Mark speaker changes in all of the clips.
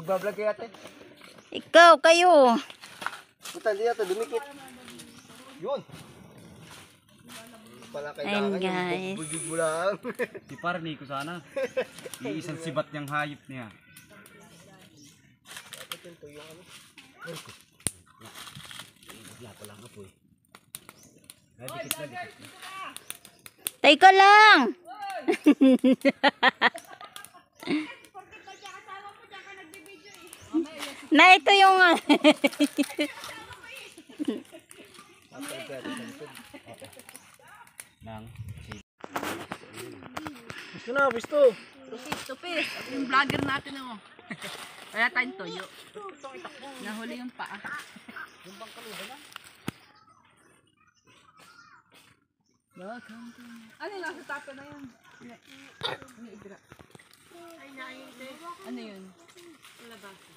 Speaker 1: Magbablog kayo ate.
Speaker 2: Ikaw, kayo.
Speaker 1: Puta, hindi ito, dumikit. Yun. Pala
Speaker 2: Ayun,
Speaker 1: kailangan
Speaker 2: guys.
Speaker 1: yung bubugig mo lang.
Speaker 3: Si Parni ko sana. Iisang sibat niyang hayop niya.
Speaker 1: Dapat yun po yung ano.
Speaker 3: Wala pa lang ako eh. Ay, dikit na, dikit na.
Speaker 2: Teka lang. Na ito yung
Speaker 3: Nang.
Speaker 1: Gusto na, gusto.
Speaker 4: Tupis, yung vlogger natin ako. Kaya tayong toyo. Nahuli yung paa.
Speaker 1: Yung bang kaluba na?
Speaker 4: Ano yung nasa tapo na yun? Ano yun? Kalabasa.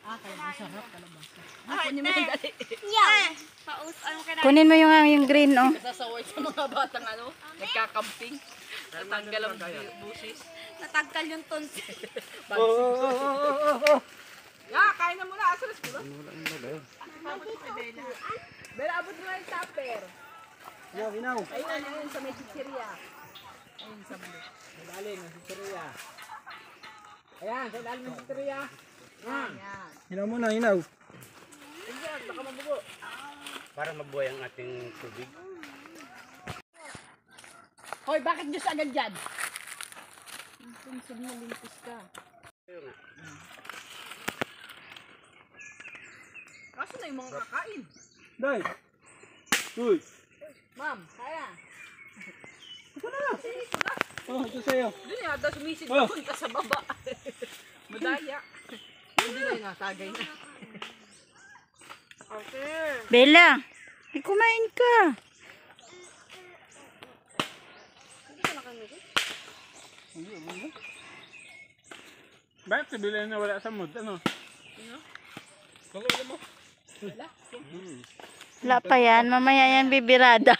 Speaker 4: Ah, kalabasa. Sarap kalabasa. Kunin mo yung dali.
Speaker 2: kunin mo yung green, oh.
Speaker 4: Kasasaway sa mga batang ano, nagkakamping. Natanggal ang busis. Natanggal yung tonsil. Ya, kain na muna. Asa na sila? Bella, abot mo na yung tupper.
Speaker 1: Hinaw.
Speaker 4: Ayun, ayun, sa may chicheria. Ayun, sa blue.
Speaker 1: Ilalim ng sitiriya. Ayan, sa ilalim ng sitiriya.
Speaker 4: Yan.
Speaker 1: Hinaw mo na, hinaw.
Speaker 4: Ayan, baka mabugo.
Speaker 3: Para mabuhay ang ating tubig.
Speaker 4: Hoy, bakit Diyos agad dyan? Pinsod mo, lintis ka. Kaso na yung mga kakain.
Speaker 1: Day. Uy.
Speaker 4: Ma'am, kaya.
Speaker 1: Oh, ito sa'yo.
Speaker 4: Doon yata sumisid
Speaker 1: Oh.
Speaker 4: punta sa baba. Madaya. Hindi na yung natagay na. Okay.
Speaker 2: Bella, ay kumain ka.
Speaker 1: Bakit si Bilay na wala sa mood? Ano? Ano?
Speaker 2: Wala pa yan, mamaya yan bibirada.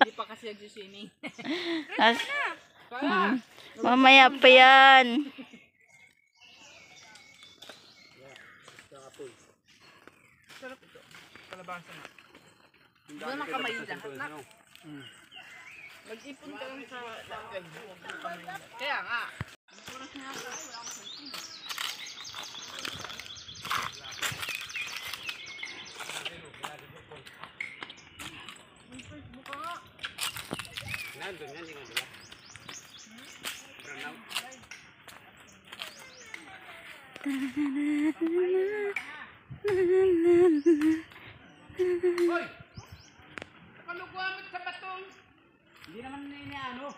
Speaker 4: Hindi pa kasi nagsusining.
Speaker 2: Mamaya pa yan.
Speaker 4: Sarap ito. Kalabasa na. Doon ang kamay lahat. Mag-ipon ka lang sa langay. Huwag mo kamay. Kaya nga. Oras nga ba? Wala akong cellphone.
Speaker 3: Nandun yan, hindi nga dala. Pranaw.
Speaker 4: Hoy! Paluguamit sa batong.
Speaker 3: Hindi naman ano.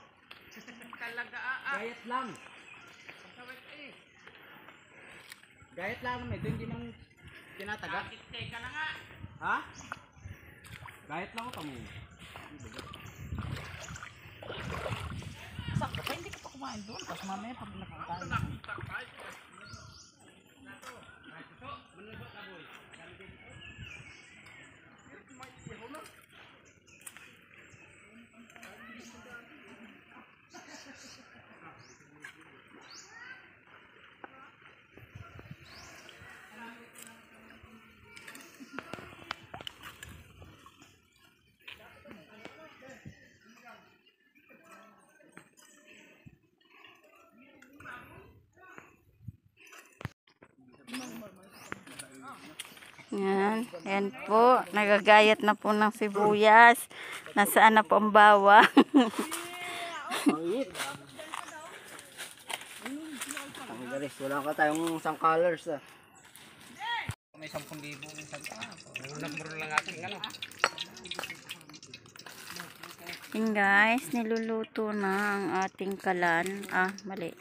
Speaker 4: Talaga
Speaker 3: Gayat lang.
Speaker 4: Sawit eh.
Speaker 3: Gayat lang naman. Ito hindi naman tinataga.
Speaker 4: Teka na nga.
Speaker 3: Ha? Gayat lang ako mo.
Speaker 4: Sakto pa, hindi ka pa kumain doon. Tapos mamaya pag nakakain.
Speaker 2: Yan, yan po. Nagagayat na po ng sibuyas. Nasaan na po ang bawang?
Speaker 1: Pangit. Ang galis, wala ka tayong isang colors ah.
Speaker 3: May 10,000 minsan ka. Number lang ating ano.
Speaker 2: Yan guys, niluluto na ang ating kalan. Ah, mali.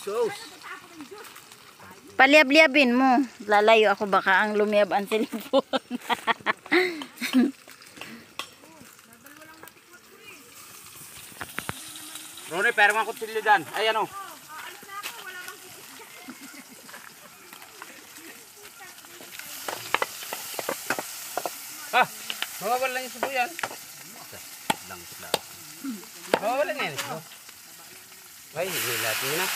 Speaker 1: Sauce.
Speaker 2: Paliab-liabin mo. Lalayo ako baka ang lumiyab ang cellphone.
Speaker 3: Ronnie, pero mga kutilyo dyan. Ay ano. Ah, mawawala yung subuyan. Lang. Wala nga yan. Ay, nilatin mo na.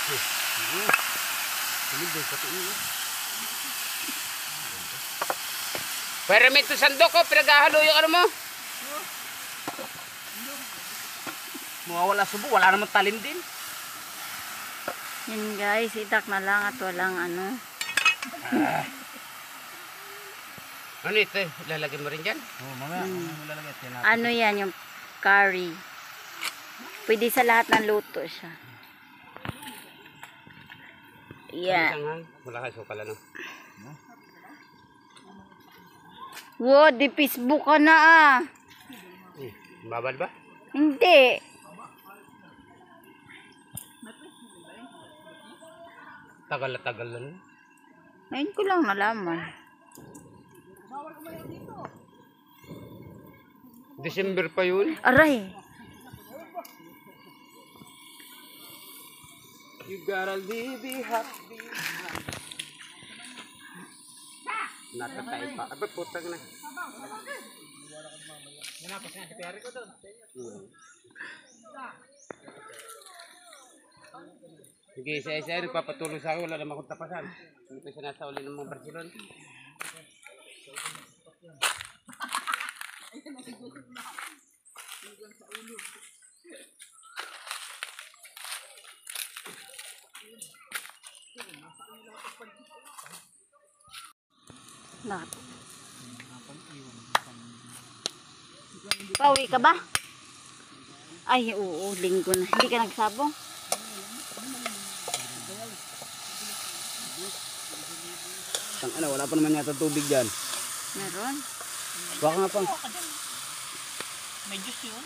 Speaker 3: Pero may ito sandok ko, pinaghahalo yung ano mo. Mawawala subo, wala naman talim din.
Speaker 2: Yun guys, itak na lang at walang ano.
Speaker 3: Ano ito? Lalagyan mo rin dyan? Oo, mamaya.
Speaker 2: Ano yan, yung curry. Pwede sa lahat ng luto siya. Yeah.
Speaker 3: Wala ka sukal ano.
Speaker 2: Wow, di Facebook ka na ah.
Speaker 3: Babal ba?
Speaker 2: Hindi.
Speaker 3: Tagal na tagal lang.
Speaker 2: Ngayon ko lang nalaman.
Speaker 3: December pa yun.
Speaker 2: Aray.
Speaker 3: You gotta be happy. Natatay pa. Aba, putang na. Nanapos nga si Perry ko doon. Sige, isa-isa nagpapatuloy sa akin. Wala naman akong tapasan. Hindi ko sinasauli ng mga Barcelona.
Speaker 2: Nak. Pauwi ka ba? Ay, oo, linggo na. Hindi ka nagsabong?
Speaker 3: Ano, wala pa naman yata tubig dyan.
Speaker 2: Meron.
Speaker 3: Baka nga pang.
Speaker 4: May juice yun.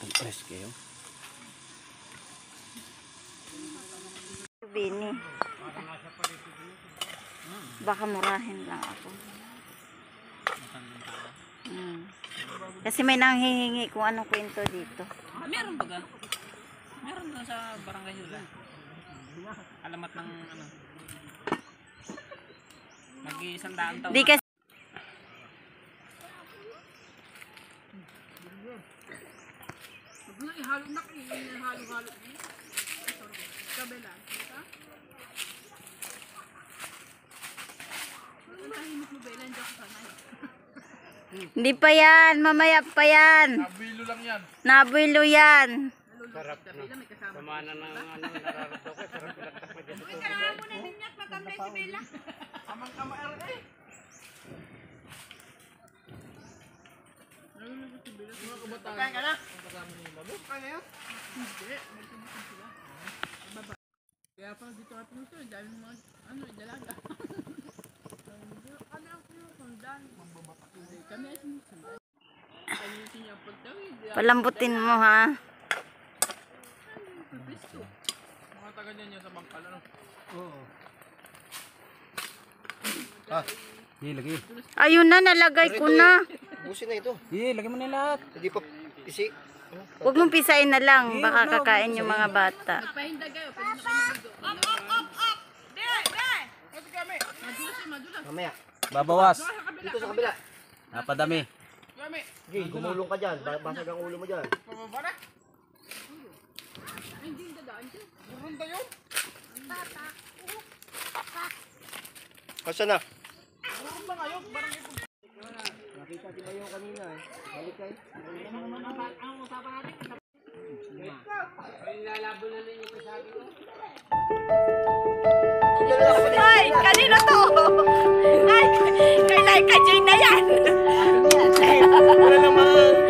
Speaker 3: Pag-press kayo.
Speaker 2: Bini. Baka murahin lang ako. Kasi may nanghihingi kung anong kwento dito.
Speaker 4: Meron ba ga? Meron doon sa Barangay Hula. Alamat ng ano. Mag-100 taon.
Speaker 2: Di kasi
Speaker 4: ihalo na ihalo-halo. Kabela.
Speaker 2: hindi pa yan, mamaya pa yan.
Speaker 3: Nabilo lang yan.
Speaker 2: Nabilo yan.
Speaker 3: Sarap na. Samana ng ano, nararito ko. Sarap ilagtak pa dyan.
Speaker 4: May karamo na ninyak, magkambay si Bella.
Speaker 3: Amang-ama eh.
Speaker 1: Pagkain ka na?
Speaker 4: Kaya pa dito ka pinuto, dami mga ano, dalaga. Kami ang pinutundan. Kami ay sinusundan. Kanyusin niya pagtawid.
Speaker 2: Palambutin mo ha.
Speaker 3: Mga taga niya sa bangkal ano? Oo. Lagi.
Speaker 2: Ayun na, nalagay ko na.
Speaker 1: Busin na ito.
Speaker 3: Lagay mo na lahat.
Speaker 1: Hindi pa pisi.
Speaker 2: Huwag mong pisain na lang, baka kakain yung mga bata.
Speaker 4: Magpahinda kayo, pwede na kami mag-go. Up! Be! Madulas.
Speaker 1: Mamaya.
Speaker 3: Babawas.
Speaker 1: Dito sa kabila.
Speaker 3: Napadami.
Speaker 1: Sige, gumulong ka dyan. Basag ang ulo mo dyan.
Speaker 4: Ay, hindi dadaan dyan.
Speaker 1: Kasa na? Nakita si Mayo kanina eh. Balik kayo.
Speaker 4: Ang usapan natin.
Speaker 3: Nilalabo na ninyo pa sa akin.
Speaker 2: Ay, kanino to? Ay, kay Jane na yan.
Speaker 1: Wala namang